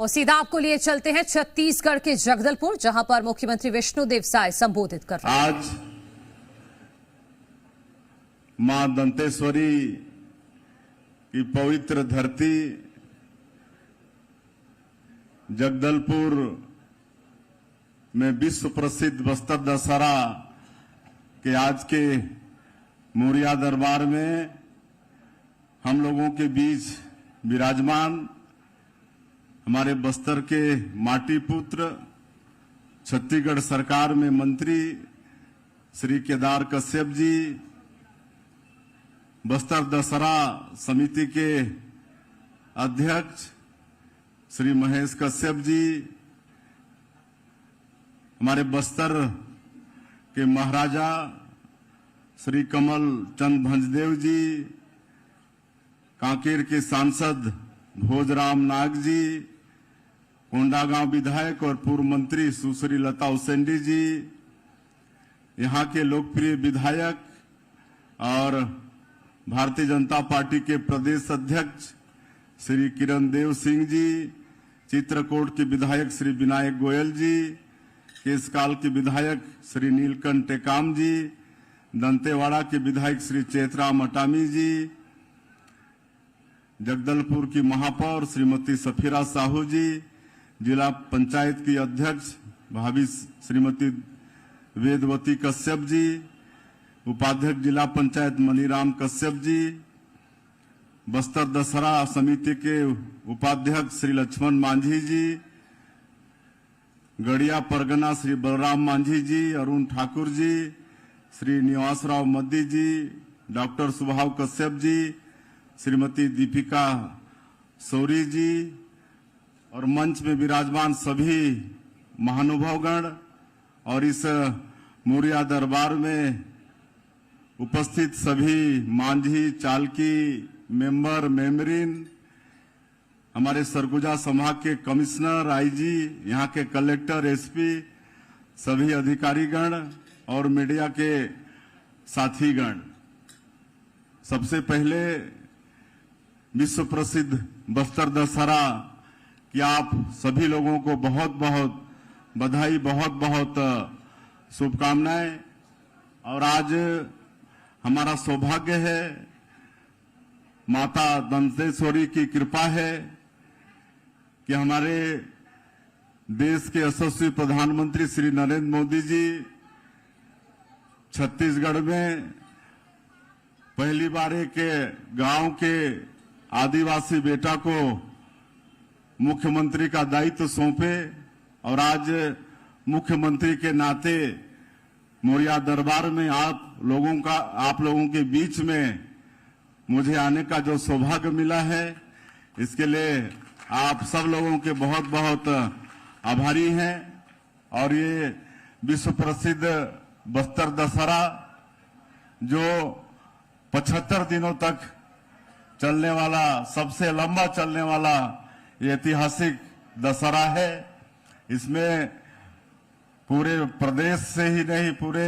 और सीधा आपको लिए चलते हैं छत्तीसगढ़ के जगदलपुर, जहां पर मुख्यमंत्री विष्णुदेव साय संबोधित कर रहे हैं। आज मां दंतेश्वरी की पवित्र धरती जगदलपुर में विश्व प्रसिद्ध बस्तर दशहरा के आज के मोरिया दरबार में हम लोगों के बीच विराजमान हमारे बस्तर के माटी पुत्र, छत्तीसगढ़ सरकार में मंत्री श्री केदार कश्यप जी, बस्तर दशहरा समिति के अध्यक्ष श्री महेश कश्यप जी, हमारे बस्तर के महाराजा श्री कमल चंद भंजदेव जी, कांकेर के सांसद भोजराम नाग जी, कोंडागांव विधायक और पूर्व मंत्री सुश्री लता उसेंडी जी, यहाँ के लोकप्रिय विधायक और भारतीय जनता पार्टी के प्रदेश अध्यक्ष श्री किरण देव सिंह जी, चित्रकूट के विधायक श्री विनायक गोयल जी, केसकाल के विधायक श्री नीलकंठ टेकाम जी, दंतेवाड़ा के विधायक श्री चेतराम अटामी जी, जगदलपुर की महापौर श्रीमती सफीरा साहू जी, जिला पंचायत की अध्यक्ष भाभी श्रीमती वेदवती कश्यप जी, उपाध्यक्ष जिला पंचायत मनीराम कश्यप जी, बस्तर दशहरा समिति के उपाध्यक्ष श्री लक्ष्मण मांझी जी, गढ़िया परगना श्री बलराम मांझी जी, अरुण ठाकुर जी, श्री निवासराव मद्दी जी, डॉक्टर सुभाव कश्यप जी, श्रीमती दीपिका सोरी जी और मंच में विराजमान सभी महानुभावगण और इस मोरिया दरबार में उपस्थित सभी मांझी, चालकी, मेंबर, मेमरिन, हमारे सरगुजा संभाग के कमिश्नर, आईजी, यहाँ के कलेक्टर, एसपी, सभी अधिकारीगण और मीडिया के साथीगण, सबसे पहले विश्व प्रसिद्ध बस्तर दशहरा कि आप सभी लोगों को बहुत बहुत बधाई, बहुत बहुत शुभकामनाएं। और आज हमारा सौभाग्य है, माता दंतेश्वरी की कृपा है कि हमारे देश के यशस्वी प्रधानमंत्री श्री नरेंद्र मोदी जी छत्तीसगढ़ में पहली बार एक गांव के आदिवासी बेटा को मुख्यमंत्री का दायित्व सौंपे और आज मुख्यमंत्री के नाते मोरिया दरबार में आप लोगों के बीच में मुझे आने का जो सौभाग्य मिला है, इसके लिए आप सब लोगों के बहुत बहुत आभारी हैं। और ये विश्व प्रसिद्ध बस्तर दशहरा जो 75 दिनों तक चलने वाला, सबसे लंबा चलने वाला ये ऐतिहासिक दशहरा है, इसमें पूरे प्रदेश से ही नहीं पूरे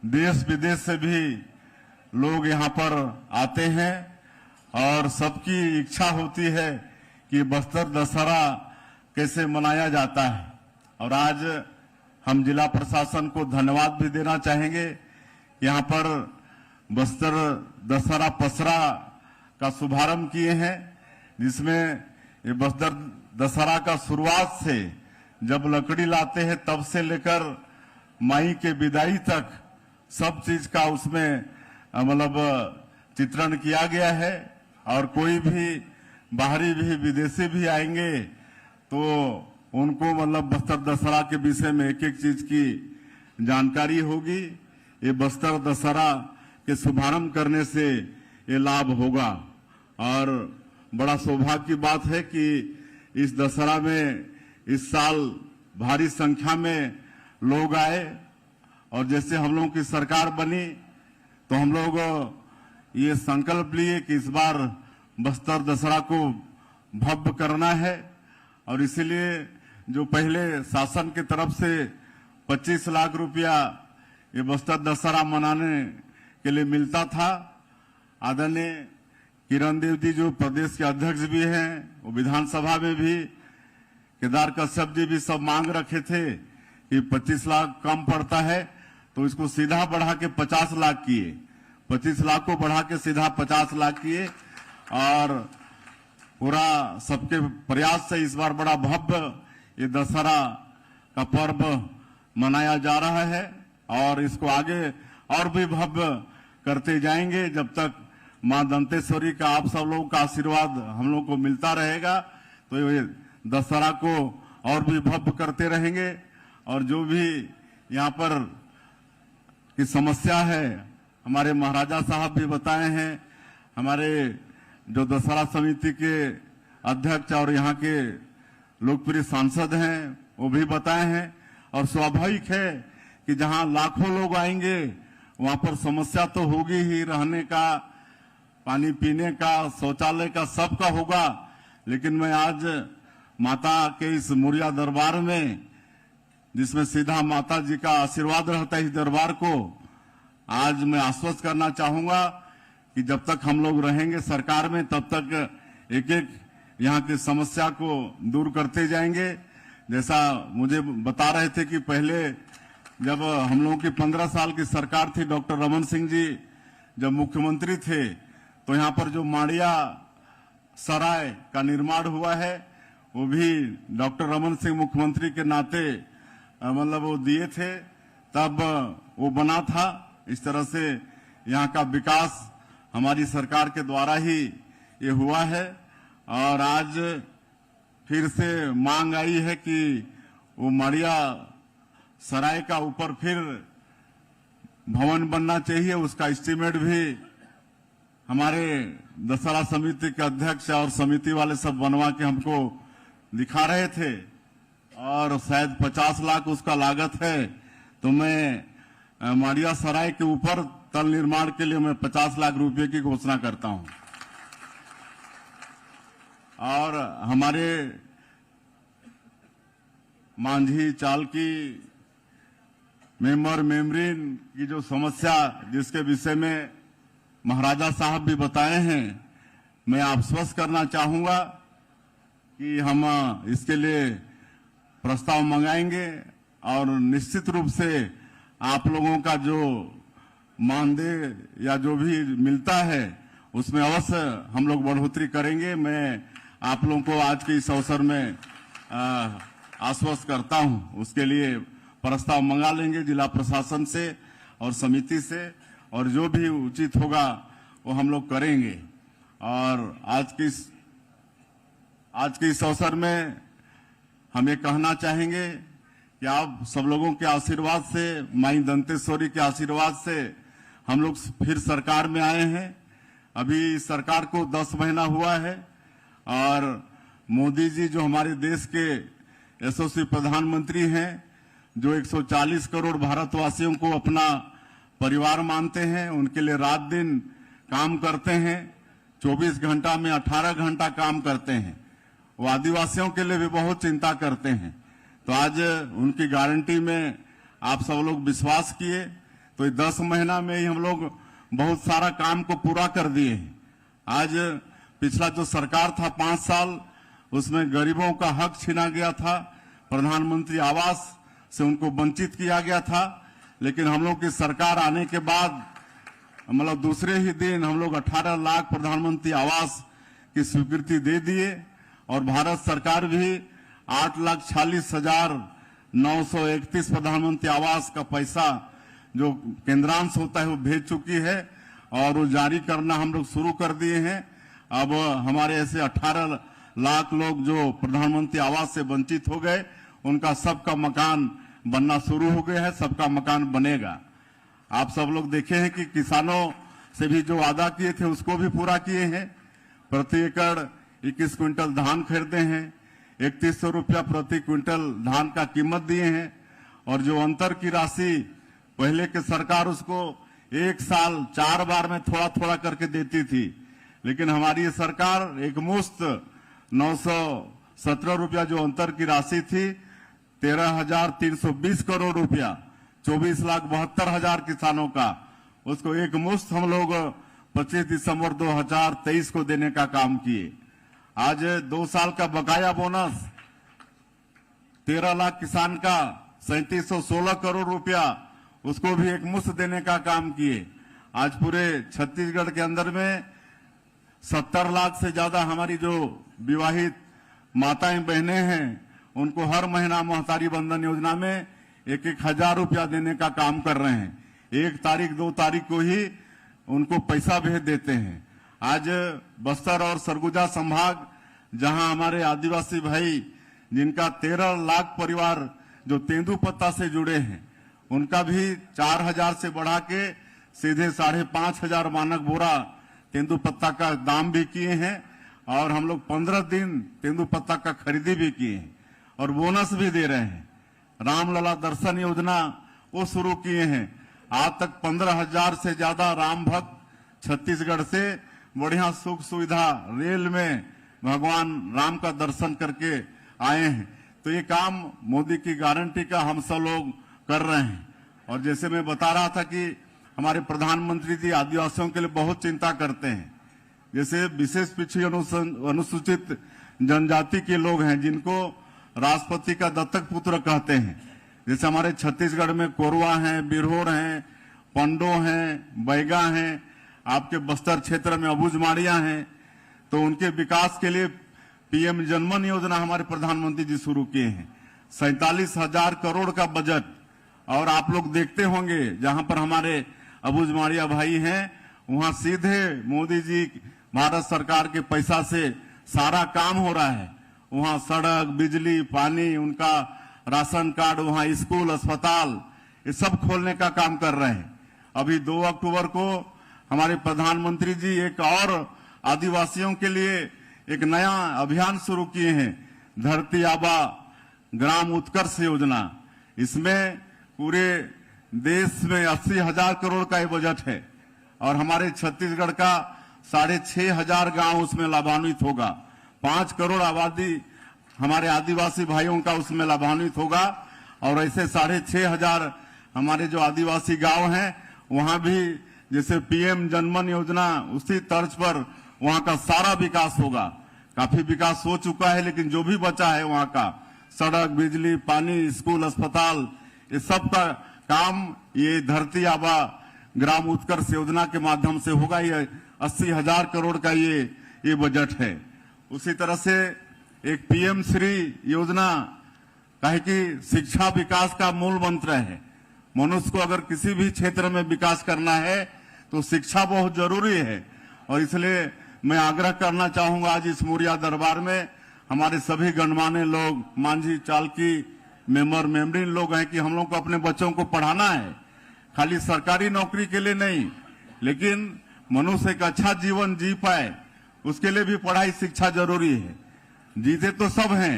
देश विदेश से भी लोग यहाँ पर आते हैं और सबकी इच्छा होती है कि बस्तर दशहरा कैसे मनाया जाता है। और आज हम जिला प्रशासन को धन्यवाद भी देना चाहेंगे, यहाँ पर बस्तर दशहरा पसरा का शुभारंभ किए हैं, जिसमें ये बस्तर दशहरा का शुरुआत से जब लकड़ी लाते हैं तब से लेकर माई के विदाई तक सब चीज का उसमें मतलब चित्रण किया गया है। और कोई भी बाहरी भी विदेशी भी आएंगे तो उनको मतलब बस्तर दशहरा के विषय में एक एक चीज की जानकारी होगी। ये बस्तर दशहरा के शुभारंभ करने से ये लाभ होगा और बड़ा सौभाग्य की बात है कि इस दशहरा में इस साल भारी संख्या में लोग आए और जैसे हम लोगों की सरकार बनी तो हम लोग ये संकल्प लिए कि इस बार बस्तर दशहरा को भव्य करना है। और इसीलिए जो पहले शासन की तरफ से 25 लाख रुपया ये बस्तर दशहरा मनाने के लिए मिलता था, आदरणीय किरण देव जी जो प्रदेश के अध्यक्ष भी हैं, वो विधानसभा में भी केदार कश्यप जी भी सब मांग रखे थे कि 25 लाख कम पड़ता है, तो इसको सीधा बढ़ा के 50 लाख किए। 25 लाख को बढ़ा के सीधा 50 लाख किए और पूरा सबके प्रयास से इस बार बड़ा भव्य ये दशहरा का पर्व मनाया जा रहा है और इसको आगे और भी भव्य करते जाएंगे जब तक मां दंतेश्वरी का आप सब लोगों का आशीर्वाद हम लोग को मिलता रहेगा। तो ये दशहरा को और भी भव्य करते रहेंगे और जो भी यहाँ पर की समस्या है हमारे महाराजा साहब भी बताए हैं, हमारे जो दशहरा समिति के अध्यक्ष और यहाँ के लोकप्रिय सांसद हैं वो भी बताए हैं। और स्वाभाविक है कि जहाँ लाखों लोग आएंगे वहां पर समस्या तो होगी ही, रहने का, पानी पीने का, शौचालय का, सबका होगा। लेकिन मैं आज माता के इस मुरिया दरबार में, जिसमें सीधा माता जी का आशीर्वाद रहता है इस दरबार को, आज मैं आश्वस्त करना चाहूंगा कि जब तक हम लोग रहेंगे सरकार में तब तक एक एक यहाँ की समस्या को दूर करते जाएंगे। जैसा मुझे बता रहे थे कि पहले जब हम लोगों की 15 साल की सरकार थी, डॉक्टर रमन सिंह जी जब मुख्यमंत्री थे, तो यहाँ पर जो माड़िया सराय का निर्माण हुआ है वो भी डॉक्टर रमन सिंह मुख्यमंत्री के नाते मतलब वो दिए थे, तब वो बना था। इस तरह से यहाँ का विकास हमारी सरकार के द्वारा ही ये हुआ है और आज फिर से मांग आई है कि वो माड़िया सराय का ऊपर फिर भवन बनना चाहिए। उसका एस्टीमेट भी हमारे दशहरा समिति के अध्यक्ष और समिति वाले सब बनवा के हमको दिखा रहे थे और शायद 50 लाख उसका लागत है। तो मैं माड़िया सराय के ऊपर तल निर्माण के लिए मैं 50 लाख रुपए की घोषणा करता हूं। और हमारे मांझी चालकी मेंबर मेमरीन की जो समस्या जिसके विषय में महाराजा साहब भी बताए हैं, मैं आश्वस्त करना चाहूंगा कि हम इसके लिए प्रस्ताव मंगाएंगे और निश्चित रूप से आप लोगों का जो मानदेय या जो भी मिलता है उसमें अवश्य हम लोग बढ़ोतरी करेंगे। मैं आप लोगों को आज के इस अवसर में आश्वस्त करता हूं। उसके लिए प्रस्ताव मंगा लेंगे जिला प्रशासन से और समिति से और जो भी उचित होगा वो हम लोग करेंगे। और आज के इस अवसर में हम ये कहना चाहेंगे कि आप सब लोगों के आशीर्वाद से, माई दंतेश्वरी के आशीर्वाद से हम लोग फिर सरकार में आए हैं। अभी सरकार को 10 महीना हुआ है और मोदी जी जो हमारे देश के यशस्वी प्रधानमंत्री हैं, जो 140 करोड़ भारतवासियों को अपना परिवार मानते हैं, उनके लिए रात दिन काम करते हैं, 24 घंटा में 18 घंटा काम करते हैं। वो आदिवासियों के लिए भी बहुत चिंता करते हैं। तो आज उनकी गारंटी में आप सब लोग विश्वास किए, तो 10 महीना में ही हम लोग बहुत सारा काम को पूरा कर दिए हैं। आज पिछला जो सरकार था 5 साल, उसमें गरीबों का हक छीना गया था, प्रधानमंत्री आवास से उनको वंचित किया गया था। लेकिन हम लोग की सरकार आने के बाद मतलब दूसरे ही दिन हम लोग 18 लाख प्रधानमंत्री आवास की स्वीकृति दे दिए और भारत सरकार भी 8,46,931 प्रधानमंत्री आवास का पैसा जो केंद्रांश होता है वो भेज चुकी है और वो जारी करना हम लोग शुरू कर दिए हैं। अब हमारे ऐसे 18 लाख लोग जो प्रधानमंत्री आवास से वंचित हो गए, उनका सबका मकान बनना शुरू हो गया है, सबका मकान बनेगा। आप सब लोग देखे हैं कि किसानों से भी जो वादा किए थे उसको भी पूरा किए हैं। प्रति एकड़ 21 क्विंटल धान खरीदे हैं, 3100 रुपया प्रति क्विंटल धान का कीमत दिए हैं और जो अंतर की राशि पहले के सरकार उसको एक साल 4 बार में थोड़ा थोड़ा करके देती थी, लेकिन हमारी ये सरकार एक मुश्त 917 रुपया जो अंतर की राशि थी 13,320 करोड़ रुपया, 24,72,000 किसानों का, उसको एक मुश्त हम लोग 25 दिसंबर 2023 को देने का काम किए। आज 2 साल का बकाया बोनस 13 लाख किसान का 3716 करोड़ रुपया उसको भी एक मुश्त देने का काम किए। आज पूरे छत्तीसगढ़ के अंदर में 70 लाख से ज्यादा हमारी जो विवाहित माताएं बहनें हैं उनको हर महीना महतारी बंधन योजना में 1,000 रुपया देने का काम कर रहे हैं। 1 तारीख 2 तारीख को ही उनको पैसा भेज देते हैं। आज बस्तर और सरगुजा संभाग जहां हमारे आदिवासी भाई जिनका 13 लाख परिवार जो तेंदुपत्ता से जुड़े हैं उनका भी 4,000 से बढ़ा के सीधे 5,500 मानक बोरा तेंदुपत्ता का दाम भी किए हैं और हम लोग 15 दिन तेंदुपत्ता का खरीदी भी किए हैं और बोनस भी दे रहे हैं। रामलला दर्शन योजना वो शुरू किए हैं। आज तक 15,000 से ज्यादा राम भक्त छत्तीसगढ़ से बढ़िया सुख सुविधा रेल में भगवान राम का दर्शन करके आए हैं। तो ये काम मोदी की गारंटी का हम सब लोग कर रहे हैं। और जैसे मैं बता रहा था कि हमारे प्रधानमंत्री जी आदिवासियों के लिए बहुत चिंता करते हैं। जैसे विशेष पिछड़ी अनुसूचित जनजाति के लोग हैं जिनको राष्ट्रपति का दत्तक पुत्र कहते हैं। जैसे हमारे छत्तीसगढ़ में कोरवा हैं, बिरहोर हैं, पंडो हैं, बैगा हैं, आपके बस्तर क्षेत्र में अबूझमाड़िया हैं। तो उनके विकास के लिए पीएम जनमन योजना हमारे प्रधानमंत्री जी शुरू किए हैं। 47,000 करोड़ का बजट। और आप लोग देखते होंगे जहां पर हमारे अबूझमाड़िया भाई हैं वहां सीधे मोदी जी भारत सरकार के पैसा से सारा काम हो रहा है। वहां सड़क, बिजली, पानी, उनका राशन कार्ड, वहां स्कूल, अस्पताल, ये सब खोलने का काम कर रहे हैं। अभी 2 अक्टूबर को हमारे प्रधानमंत्री जी एक और आदिवासियों के लिए एक नया अभियान शुरू किए हैं, धरती आबा ग्राम उत्कर्ष योजना। इसमें पूरे देश में 80,000 करोड़ का ये बजट है और हमारे छत्तीसगढ़ का 6,500 गांव उसमें लाभान्वित होगा। 5 करोड़ आबादी हमारे आदिवासी भाइयों का उसमें लाभान्वित होगा और ऐसे 6,500 हमारे जो आदिवासी गांव हैं वहां भी जैसे पीएम जनमन योजना उसी तर्ज पर वहां का सारा विकास होगा। काफी विकास हो चुका है लेकिन जो भी बचा है वहां का सड़क, बिजली, पानी, स्कूल, अस्पताल, ये सब का काम ये धरती आबा ग्राम उत्कर्ष योजना के माध्यम से होगा। ये 80,000 करोड़ का ये बजट है। उसी तरह से एक पीएम श्री योजना कहे कि शिक्षा विकास का मूल मंत्र है। मनुष्य को अगर किसी भी क्षेत्र में विकास करना है तो शिक्षा बहुत जरूरी है और इसलिए मैं आग्रह करना चाहूंगा आज इस मोरिया दरबार में हमारे सभी गणमान्य लोग, मांझी, चालकी, मेंबर, मेमरीन लोग हैं कि हम लोग को अपने बच्चों को पढ़ाना है, खाली सरकारी नौकरी के लिए नहीं, लेकिन मनुष्य एक अच्छा जीवन जी पाए उसके लिए भी पढ़ाई शिक्षा जरूरी है। जीते तो सब हैं,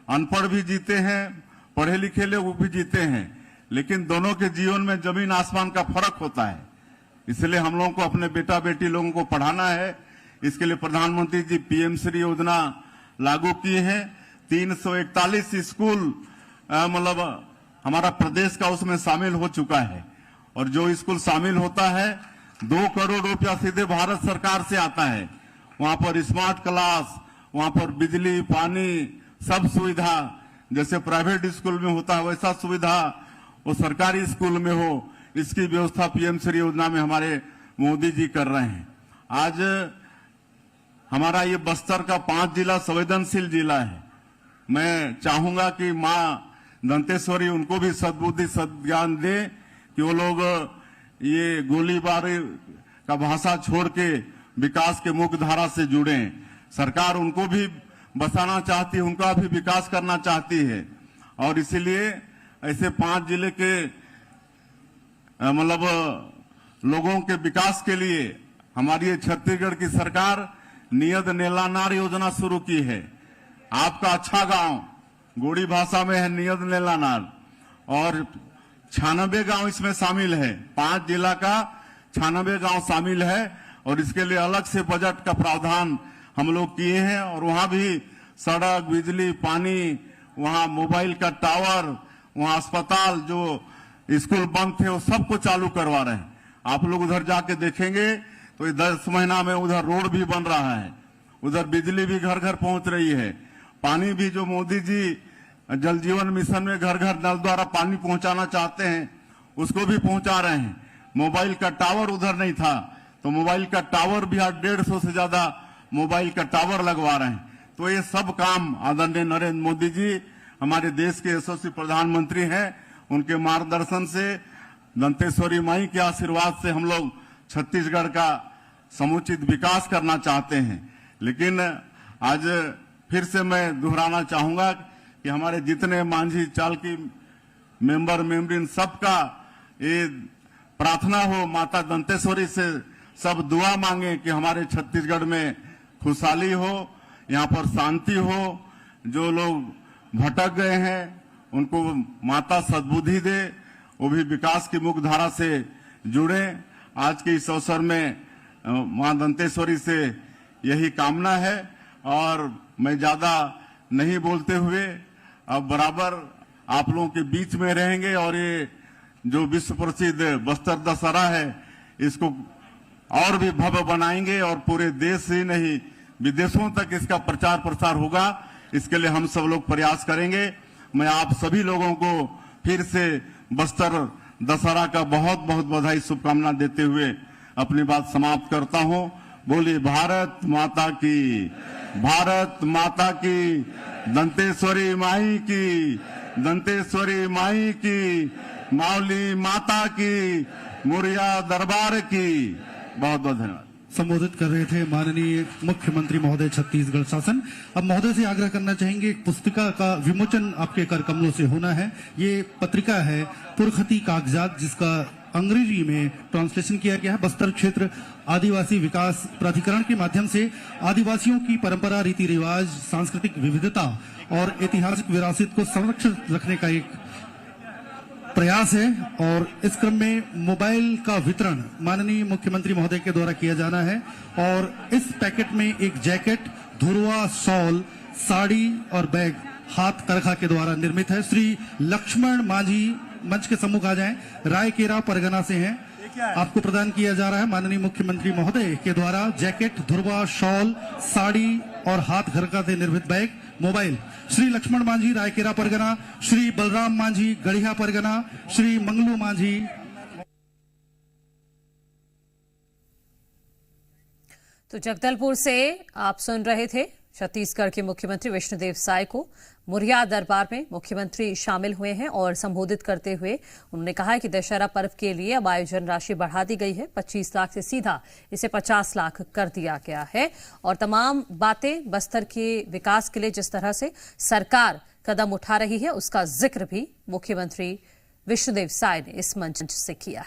अनपढ़ भी जीते हैं, पढ़े लिखे लोग भी जीते हैं, लेकिन दोनों के जीवन में जमीन आसमान का फर्क होता है। इसलिए हम लोगों को अपने बेटा बेटी लोगों को पढ़ाना है। इसके लिए प्रधानमंत्री जी पीएम श्री योजना लागू किए हैं। 341 स्कूल मतलब हमारा प्रदेश का उसमें शामिल हो चुका है और जो स्कूल शामिल होता है 2 करोड़ रुपया सीधे भारत सरकार से आता है। वहां पर स्मार्ट क्लास, वहां पर बिजली, पानी, सब सुविधा जैसे प्राइवेट स्कूल में होता है वैसा सुविधा वो सरकारी स्कूल में हो, इसकी व्यवस्था पीएम श्री योजना में हमारे मोदी जी कर रहे हैं। आज हमारा ये बस्तर का 5 जिला संवेदनशील जिला है। मैं चाहूंगा कि माँ दंतेश्वरी उनको भी सद्बुद्धि सद्ज्ञान दे कि वो लोग ये गोलीबारी का भाषा छोड़ के विकास के मुख्य धारा से जुड़े। सरकार उनको भी बसाना चाहती है, उनका भी विकास करना चाहती है और इसीलिए ऐसे 5 जिले के मतलब लोगों के विकास के लिए हमारी ये छत्तीसगढ़ की सरकार नियत नेलानार योजना शुरू की है। आपका अच्छा गांव गोड़ी भाषा में है नियत नेलानार और 96 गांव इसमें शामिल है। 5 जिला का 96 गांव शामिल है और इसके लिए अलग से बजट का प्रावधान हम लोग किए हैं और वहां भी सड़क, बिजली, पानी, वहां मोबाइल का टावर, वहां अस्पताल, जो स्कूल बंद थे वो सबको चालू करवा रहे हैं। आप लोग उधर जाके देखेंगे तो 10 महीना में उधर रोड भी बन रहा है, उधर बिजली भी घर घर पहुंच रही है, पानी भी जो मोदी जी जल जीवन मिशन में घर घर नल द्वारा पानी पहुंचाना चाहते हैं, उसको भी पहुंचा रहे हैं। मोबाइल का टावर उधर नहीं था, तो मोबाइल का टावर भी आज 150 से ज्यादा मोबाइल का टावर लगवा रहे हैं। तो ये सब काम आदरणीय नरेंद्र मोदी जी हमारे देश के यशस्वी प्रधानमंत्री हैं, उनके मार्गदर्शन से, दंतेश्वरी माई के आशीर्वाद से हम लोग छत्तीसगढ़ का समुचित विकास करना चाहते हैं। लेकिन आज फिर से मैं दोहराना चाहूंगा कि हमारे जितने मांझी चालकी मेंबरीन सबका ये प्रार्थना हो, माता दंतेश्वरी से सब दुआ मांगे कि हमारे छत्तीसगढ़ में खुशहाली हो, यहाँ पर शांति हो, जो लोग भटक गए हैं उनको माता सद्बुद्धि दे, वो भी विकास की मुख्य धारा से जुड़े। आज के इस अवसर में मां दंतेश्वरी से यही कामना है और मैं ज्यादा नहीं बोलते हुए अब बराबर आप लोगों के बीच में रहेंगे और ये जो विश्व प्रसिद्ध बस्तर दशहरा है इसको और भी भव्य बनाएंगे और पूरे देश ही नहीं विदेशों तक इसका प्रचार प्रसार होगा। इसके लिए हम सब लोग प्रयास करेंगे। मैं आप सभी लोगों को फिर से बस्तर दशहरा का बहुत बहुत बधाई शुभकामना देते हुए अपनी बात समाप्त करता हूं। बोलिए भारत माता की, भारत माता की, दंतेश्वरी माई की, दंतेश्वरी माई की, मावली माता की, मुरिया दरबार की। बहुत बहुत धन्यवाद। संबोधित कर रहे थे माननीय मुख्यमंत्री महोदय छत्तीसगढ़ शासन। अब महोदय से आग्रह करना चाहेंगे, एक पुस्तिका का विमोचन आपके कर कमलों से होना है। ये पत्रिका है पुरखती कागजात, जिसका अंग्रेजी में ट्रांसलेशन किया गया है। बस्तर क्षेत्र आदिवासी विकास प्राधिकरण के माध्यम से आदिवासियों की परंपरा, रीति रिवाज, सांस्कृतिक विविधता और ऐतिहासिक विरासत को संरक्षित रखने का एक प्रयास है और इस क्रम में मोबाइल का वितरण माननीय मुख्यमंत्री महोदय के द्वारा किया जाना है। और इस पैकेट में एक जैकेट, धुरवा, शॉल, साड़ी और बैग हाथ करखा के द्वारा निर्मित है। श्री लक्ष्मण मांझी मंच के सम्मुख आ जाएं, रायकेरा परगना से हैं। आपको प्रदान किया जा रहा है माननीय मुख्यमंत्री महोदय के द्वारा जैकेट, धुरवा, शॉल, साड़ी और हाथ घरका से निर्मित बैग, मोबाइल। श्री लक्ष्मण मांझी रायकेरा परगना, श्री बलराम मांझी गढ़िया परगना, श्री मंगलू मांझी। तो जगदलपुर से आप सुन रहे थे छत्तीसगढ़ के मुख्यमंत्री विष्णुदेव साय को मुरिया दरबार में मुख्यमंत्री शामिल हुए हैं और संबोधित करते हुए उन्होंने कहा है कि दशहरा पर्व के लिए अब आयोजन राशि बढ़ा दी गई है। 25 लाख से सीधा इसे 50 लाख कर दिया गया है और तमाम बातें बस्तर के विकास के लिए जिस तरह से सरकार कदम उठा रही है उसका जिक्र भी मुख्यमंत्री विष्णुदेव साय ने इस मंच से किया है।